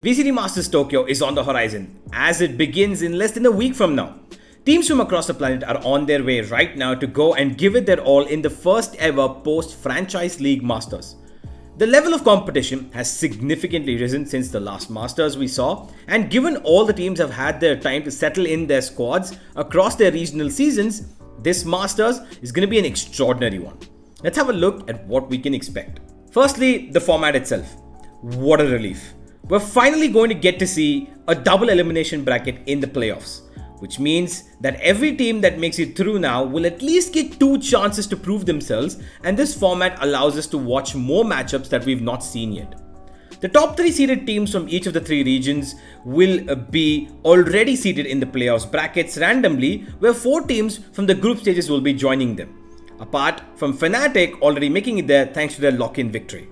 VCT Masters Tokyo is on the horizon as it begins in less than a week from now. Teams from across the planet are on their way right now to go and give it their all in the first ever post-franchise league Masters. The level of competition has significantly risen since the last Masters we saw, and given all the teams have had their time to settle in their squads across their regional seasons, this Masters is going to be an extraordinary one. Let's have a look at what we can expect. Firstly, the format itself. What a relief. We're finally going to get to see a double elimination bracket in the playoffs, which means that every team that makes it through now will at least get 2 chances to prove themselves, and this format allows us to watch more matchups that we've not seen yet. The top 3 seeded teams from each of the 3 regions will be already seated in the playoffs brackets randomly, where 4 teams from the group stages will be joining them, apart from Fnatic already making it there thanks to their lock-in victory.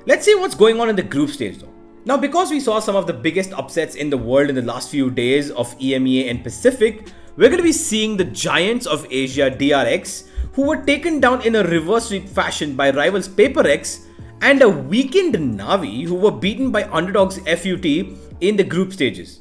Let's see what's going on in the group stage though. Now, because we saw some of the biggest upsets in the world in the last few days of EMEA and Pacific, we're going to be seeing the giants of Asia DRX, who were taken down in a reverse sweep fashion by rivals PaperX, and a weakened Na'Vi, who were beaten by underdogs FUT in the group stages.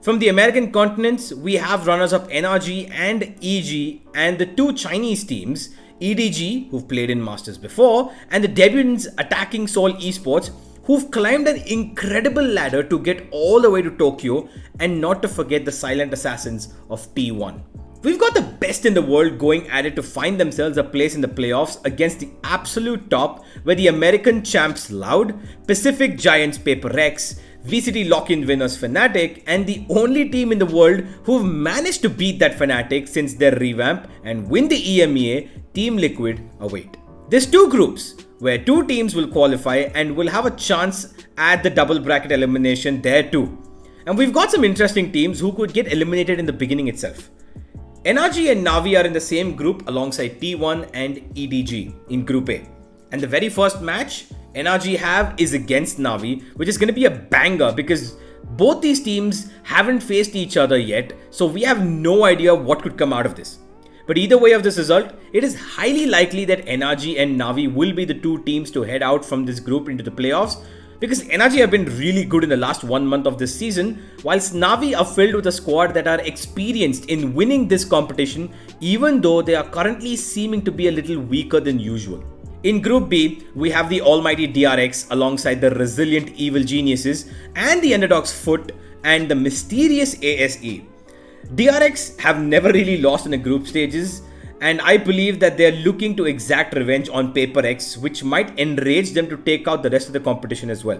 From the American continents, we have runners-up NRG and EG, and the 2 Chinese teams, EDG, who've played in Masters before, and the debutants Attacking Soul Esports, who've climbed an incredible ladder to get all the way to Tokyo, and not to forget the silent assassins of T1. We've got the best in the world going at it to find themselves a place in the playoffs against the absolute top, where the American champs Loud, Pacific giants PaperX, VCT lock-in winners Fnatic, and the only team in the world who've managed to beat that Fnatic since their revamp and win the EMEA, Team Liquid, await. There's 2 groups, where 2 teams will qualify and will have a chance at the double bracket elimination there too. And we've got some interesting teams who could get eliminated in the beginning itself. NRG and Na'Vi are in the same group alongside T1 and EDG in Group A. And the very first match NRG have is against Na'Vi, which is going to be a banger because both these teams haven't faced each other yet, so we have no idea what could come out of this. But either way of this result, it is highly likely that NRG and Na'Vi will be the 2 teams to head out from this group into the playoffs, because NRG have been really good in the last 1 month of this season, whilst Na'Vi are filled with a squad that are experienced in winning this competition, even though they are currently seeming to be a little weaker than usual. In Group B, we have the almighty DRX alongside the resilient Evil Geniuses and the underdogs Foot and the mysterious ASE. DRX have never really lost in the group stages, and I believe that they are looking to exact revenge on PaperX, which might enrage them to take out the rest of the competition as well.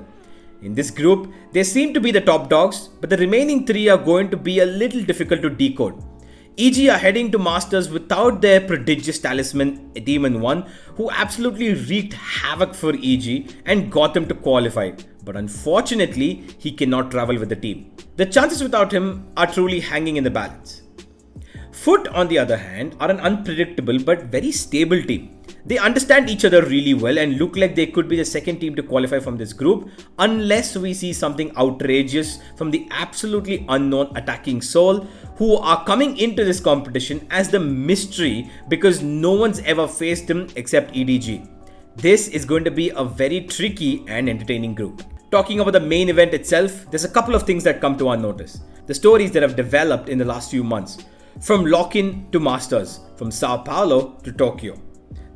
In this group, they seem to be the top dogs, but the remaining 3 are going to be a little difficult to decode. EG are heading to Masters without their prodigious talisman Demon 1, who absolutely wreaked havoc for EG and got them to qualify, but unfortunately, he cannot travel with the team. The chances without him are truly hanging in the balance. Foot, on the other hand, are an unpredictable but very stable team. They understand each other really well and look like they could be the second team to qualify from this group, unless we see something outrageous from the absolutely unknown Attacking Soul, who are coming into this competition as the mystery because no one's ever faced them except EDG. This is going to be a very tricky and entertaining group. Talking about the main event itself, there's a couple of things that come to our notice. The stories that have developed in the last few months. From lock-in to Masters, from Sao Paulo to Tokyo.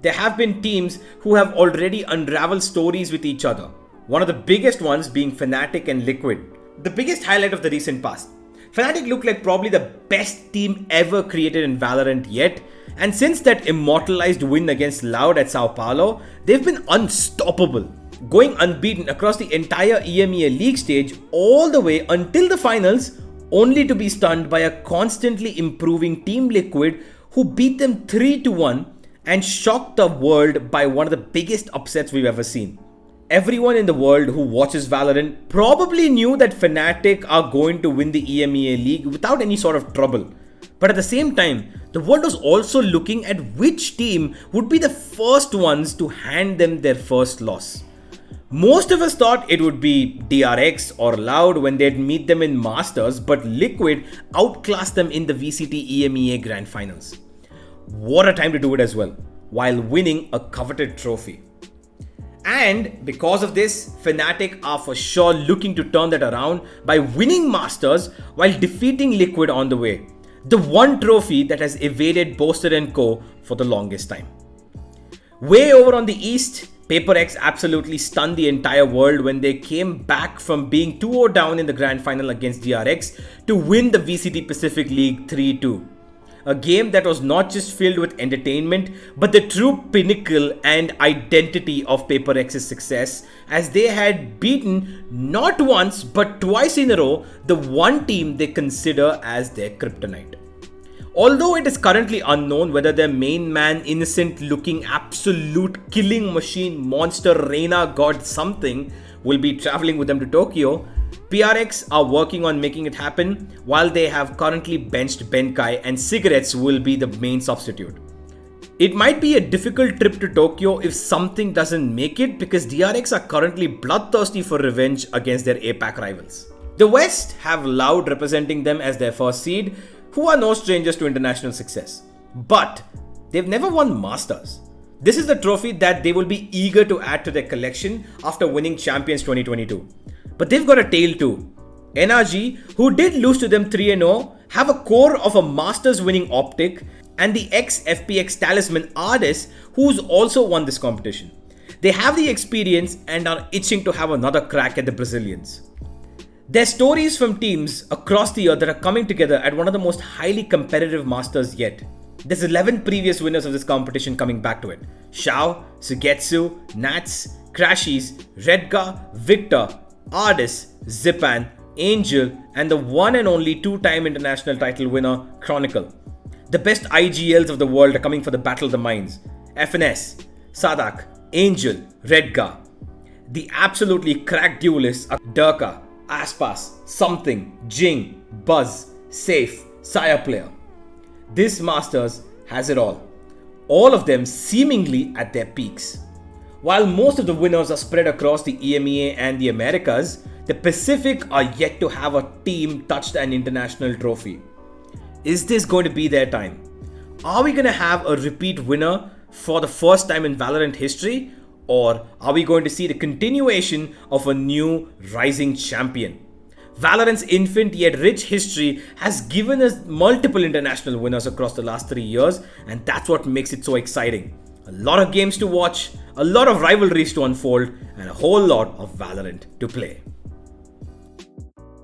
There have been teams who have already unraveled stories with each other. One of the biggest ones being Fnatic and Liquid. The biggest highlight of the recent past. Fnatic looked like probably the best team ever created in Valorant yet, and since that immortalized win against Loud at Sao Paulo, they've been unstoppable, going unbeaten across the entire EMEA league stage all the way until the finals, only to be stunned by a constantly improving Team Liquid who beat them 3-1 and shocked the world by one of the biggest upsets we've ever seen. Everyone in the world who watches Valorant probably knew that Fnatic are going to win the EMEA League without any sort of trouble. But at the same time, the world was also looking at which team would be the first ones to hand them their first loss. Most of us thought it would be DRX or Loud when they'd meet them in Masters, but Liquid outclassed them in the VCT EMEA Grand Finals. What a time to do it as well, while winning a coveted trophy. And because of this, Fnatic are for sure looking to turn that around by winning Masters while defeating Liquid on the way. The one trophy that has evaded Boaster & Co. for the longest time. Way over on the East, PaperX absolutely stunned the entire world when they came back from being 2-0 down in the grand final against DRX to win the VCT Pacific League 3-2. A game that was not just filled with entertainment, but the true pinnacle and identity of PaperX's success, as they had beaten not once but twice in a row the one team they consider as their kryptonite. Although it is currently unknown whether their main man, innocent looking absolute killing machine monster Reina God something will be traveling with them to Tokyo, PRX are working on making it happen, while they have currently benched Benkai and Cigarettes will be the main substitute. It might be a difficult trip to Tokyo if something doesn't make it, because DRX are currently bloodthirsty for revenge against their APAC rivals. The West have Loud representing them as their first seed, who are no strangers to international success. But they've never won Masters. This is the trophy that they will be eager to add to their collection after winning Champions 2022. But they've got a tail too. NRG, who did lose to them 3-0, have a core of a Masters winning Optic, and the ex-FPX talisman Ardis, who's also won this competition. They have the experience and are itching to have another crack at the Brazilians. There's stories from teams across the year that are coming together at one of the most highly competitive Masters yet. There's 11 previous winners of this competition coming back to it. Shao, Sugetsu, Nats, Crashies, Redgar, Victor, Ardis, Zipan, Angel, and the one and only two-time international title winner, Chronicle. The best IGLs of the world are coming for the Battle of the Minds. FNS, Sadak, Angel, Redgar. The absolutely cracked duelists are Durka, Aspas, Something, Jing, Buzz, Safe, Sire Player. This Masters has it all of them seemingly at their peaks. While most of the winners are spread across the EMEA and the Americas, the Pacific are yet to have a team touch an international trophy. Is this going to be their time? Are we going to have a repeat winner for the first time in Valorant history? Or are we going to see the continuation of a new rising champion? Valorant's infant yet rich history has given us multiple international winners across the last 3 years, and that's what makes it so exciting. A lot of games to watch, a lot of rivalries to unfold, and a whole lot of Valorant to play.